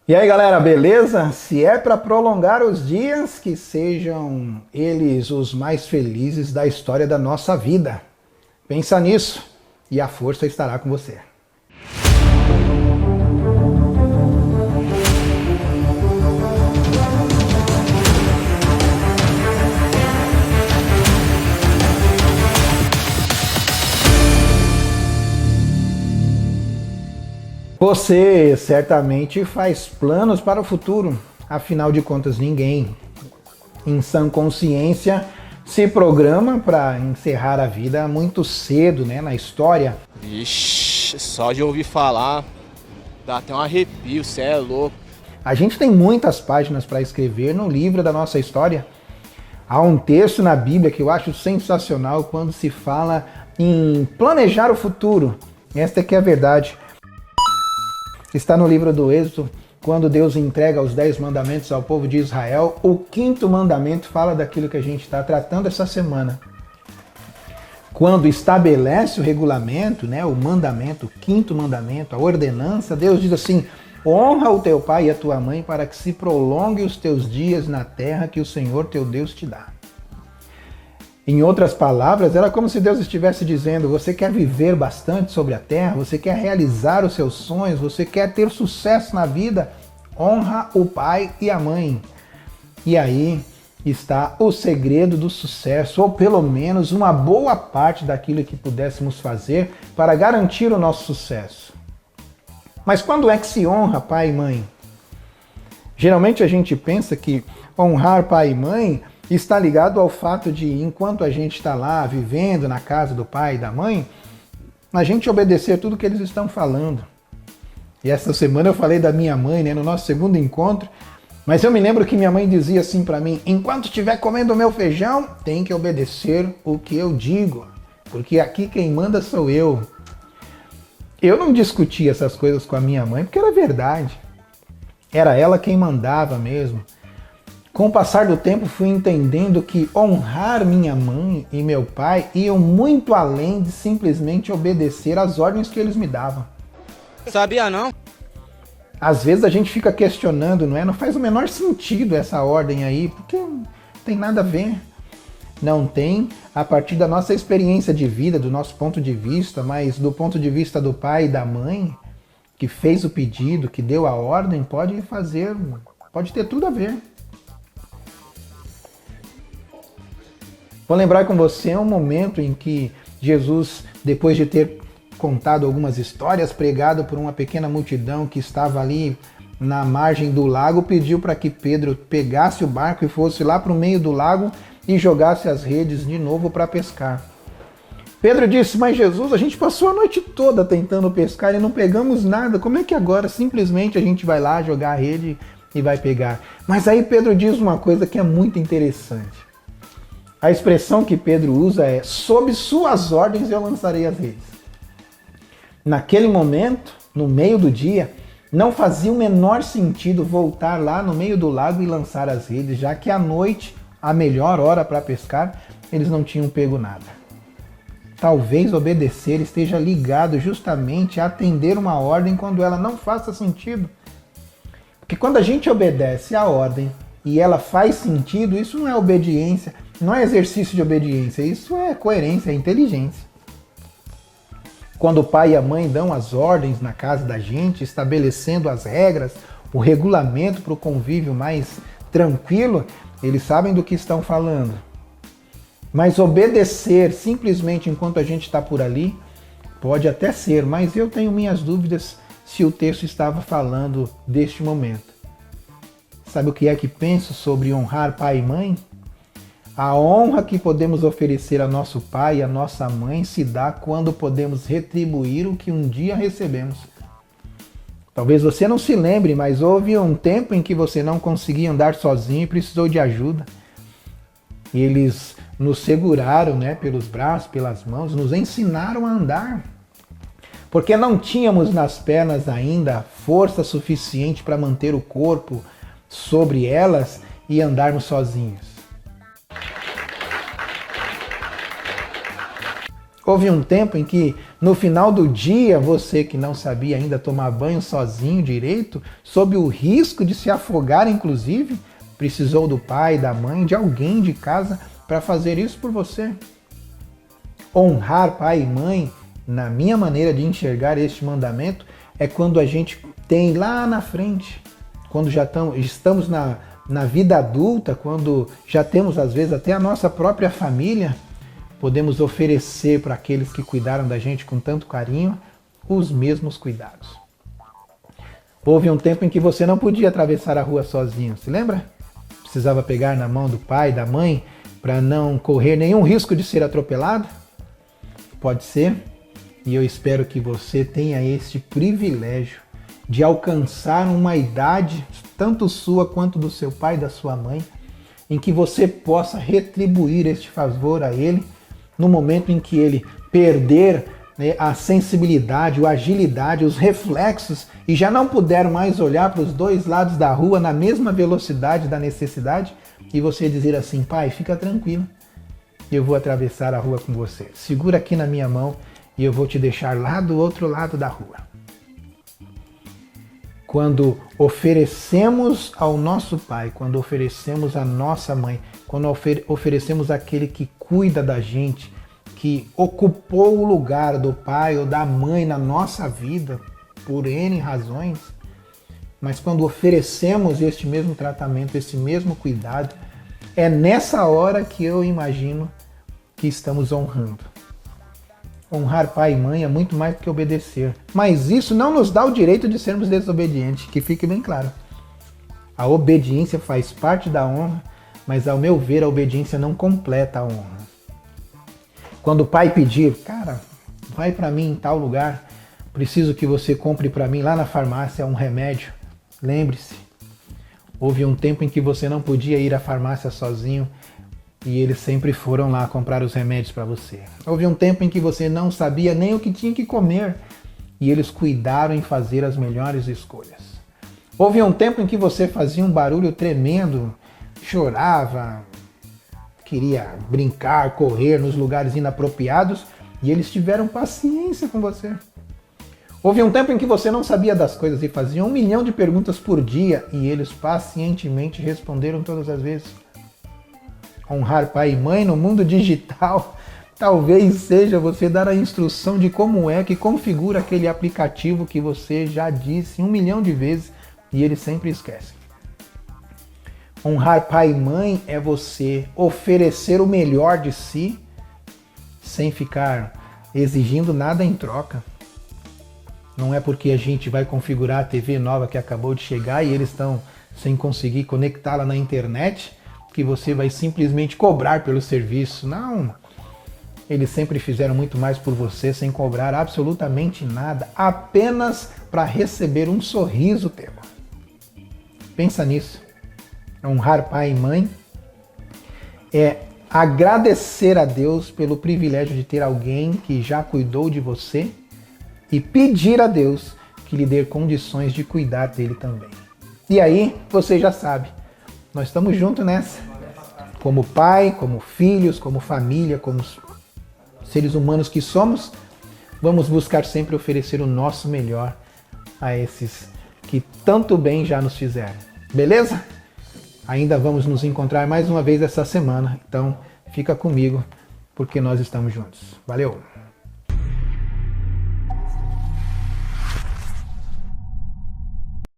E aí galera, beleza? Se é para prolongar os dias, que sejam eles os mais felizes da história da nossa vida. Pensa nisso e a força estará com você. Você certamente faz planos para o futuro, afinal de contas ninguém, em sã consciência, se programa para encerrar a vida muito cedo, né, na história. Vixe, só de ouvir falar, dá até um arrepio, cê é louco. A gente tem muitas páginas para escrever no livro da nossa história. Há um texto na Bíblia que eu acho sensacional quando se fala em planejar o futuro. Esta é que é a verdade. Está no livro do Êxodo, quando Deus entrega os 10 mandamentos ao povo de Israel. O 5º mandamento fala daquilo que a gente está tratando essa semana. Quando estabelece o regulamento, né, o mandamento, o 5º mandamento, a ordenança, Deus diz assim: honra o teu pai e a tua mãe para que se prolongue os teus dias na terra que o Senhor teu Deus te dá. Em outras palavras, era como se Deus estivesse dizendo: você quer viver bastante sobre a terra, você quer realizar os seus sonhos, você quer ter sucesso na vida, honra o pai e a mãe. E aí está o segredo do sucesso, ou pelo menos uma boa parte daquilo que pudéssemos fazer para garantir o nosso sucesso. Mas quando é que se honra pai e mãe? Geralmente a gente pensa que honrar pai e mãe está ligado ao fato de, enquanto a gente está lá vivendo na casa do pai e da mãe, a gente obedecer tudo que eles estão falando. E essa semana eu falei da minha mãe, né, no nosso segundo encontro, mas eu me lembro que minha mãe dizia assim para mim: enquanto estiver comendo o meu feijão, tem que obedecer o que eu digo, porque aqui quem manda sou eu. Eu não discutia essas coisas com a minha mãe porque era verdade. Era ela quem mandava mesmo. Com o passar do tempo fui entendendo que honrar minha mãe e meu pai iam muito além de simplesmente obedecer às ordens que eles me davam. Sabia não? Às vezes a gente fica questionando, não é? Não faz o menor sentido essa ordem aí, porque não tem nada a ver. Não tem a partir da nossa experiência de vida, do nosso ponto de vista, mas do ponto de vista do pai e da mãe, que fez o pedido, que deu a ordem, pode ter tudo a ver. Vou lembrar com você um momento em que Jesus, depois de ter contado algumas histórias, pregado por uma pequena multidão que estava ali na margem do lago, pediu para que Pedro pegasse o barco e fosse lá para o meio do lago e jogasse as redes de novo para pescar. Pedro disse: mas Jesus, a gente passou a noite toda tentando pescar e não pegamos nada, como é que agora simplesmente a gente vai lá jogar a rede e vai pegar? Mas aí Pedro diz uma coisa que é muito interessante. A expressão que Pedro usa é: sob suas ordens eu lançarei as redes. Naquele momento, no meio do dia, não fazia o menor sentido voltar lá no meio do lago e lançar as redes, já que à noite, a melhor hora para pescar, eles não tinham pego nada. Talvez obedecer esteja ligado justamente a atender uma ordem quando ela não faça sentido. Porque quando a gente obedece a ordem e ela faz sentido, isso não é obediência, não é exercício de obediência, isso é coerência, é inteligência. Quando o pai e a mãe dão as ordens na casa da gente, estabelecendo as regras, o regulamento para o convívio mais tranquilo, eles sabem do que estão falando. Mas obedecer simplesmente enquanto a gente está por ali, pode até ser, mas eu tenho minhas dúvidas se o texto estava falando deste momento. Sabe o que é que penso sobre honrar pai e mãe? A honra que podemos oferecer a nosso pai e a nossa mãe se dá quando podemos retribuir o que um dia recebemos. Talvez você não se lembre, mas houve um tempo em que você não conseguia andar sozinho e precisou de ajuda. E eles nos seguraram, né, pelos braços, pelas mãos, nos ensinaram a andar. Porque não tínhamos nas pernas ainda força suficiente para manter o corpo sobre elas e andarmos sozinhos. Houve um tempo em que No final do dia, você que não sabia ainda tomar banho sozinho direito, sob o risco de se afogar inclusive, precisou do pai, da mãe, de alguém de casa para fazer isso por você. Honrar pai e mãe, na minha maneira de enxergar este mandamento, é quando a gente tem lá na frente, quando já estamos na vida adulta, quando já temos às vezes até a nossa própria família, podemos oferecer para aqueles que cuidaram da gente com tanto carinho os mesmos cuidados. Houve um tempo em que você não podia atravessar a rua sozinho, se lembra? Precisava pegar na mão do pai, da mãe, para não correr nenhum risco de ser atropelado? Pode ser, e eu espero que você tenha este privilégio de alcançar uma idade, tanto sua quanto do seu pai e da sua mãe, em que você possa retribuir este favor a ele no momento em que ele perder, né, a sensibilidade, a agilidade, os reflexos e já não puder mais olhar para os dois lados da rua na mesma velocidade da necessidade e você dizer assim: pai, fica tranquilo, eu vou atravessar a rua com você. Segura aqui na minha mão e eu vou te deixar lá do outro lado da rua. Quando oferecemos ao nosso pai, quando oferecemos à nossa mãe, quando oferecemos àquele que cuida da gente, que ocupou o lugar do pai ou da mãe na nossa vida, por N razões, mas quando oferecemos este mesmo tratamento, esse mesmo cuidado, é nessa hora que eu imagino que estamos honrando. Honrar pai e mãe é muito mais do que obedecer. Mas isso não nos dá o direito de sermos desobedientes, que fique bem claro. A obediência faz parte da honra, mas ao meu ver a obediência não completa a honra. Quando o pai pedir, cara, vai para mim em tal lugar, preciso que você compre para mim lá na farmácia um remédio. Lembre-se, houve um tempo em que você não podia ir à farmácia sozinho, e eles sempre foram lá comprar os remédios para você. Houve um tempo em que você não sabia nem o que tinha que comer e eles cuidaram em fazer as melhores escolhas. Houve um tempo em que você fazia um barulho tremendo, chorava, queria brincar, correr nos lugares inapropriados e eles tiveram paciência com você. Houve um tempo em que você não sabia das coisas e fazia 1 milhão de perguntas por dia e eles pacientemente responderam todas as vezes. Honrar pai e mãe no mundo digital talvez seja você dar a instrução de como é que configura aquele aplicativo que você já disse 1 milhão de vezes e eles sempre esquecem. Honrar pai e mãe é você oferecer o melhor de si sem ficar exigindo nada em troca. Não é porque a gente vai configurar a TV nova que acabou de chegar e eles estão sem conseguir conectá-la na internet que você vai simplesmente cobrar pelo serviço. Não. Eles sempre fizeram muito mais por você sem cobrar absolutamente nada, apenas para receber um sorriso teu. Pensa nisso. Honrar pai e mãe é agradecer a Deus pelo privilégio de ter alguém que já cuidou de você e pedir a Deus que lhe dê condições de cuidar dele também. E aí, você já sabe, nós estamos juntos nessa. Como pai, como filhos, como família, como seres humanos que somos, vamos buscar sempre oferecer o nosso melhor a esses que tanto bem já nos fizeram. Beleza? Ainda vamos nos encontrar mais uma vez essa semana, então fica comigo porque nós estamos juntos. Valeu!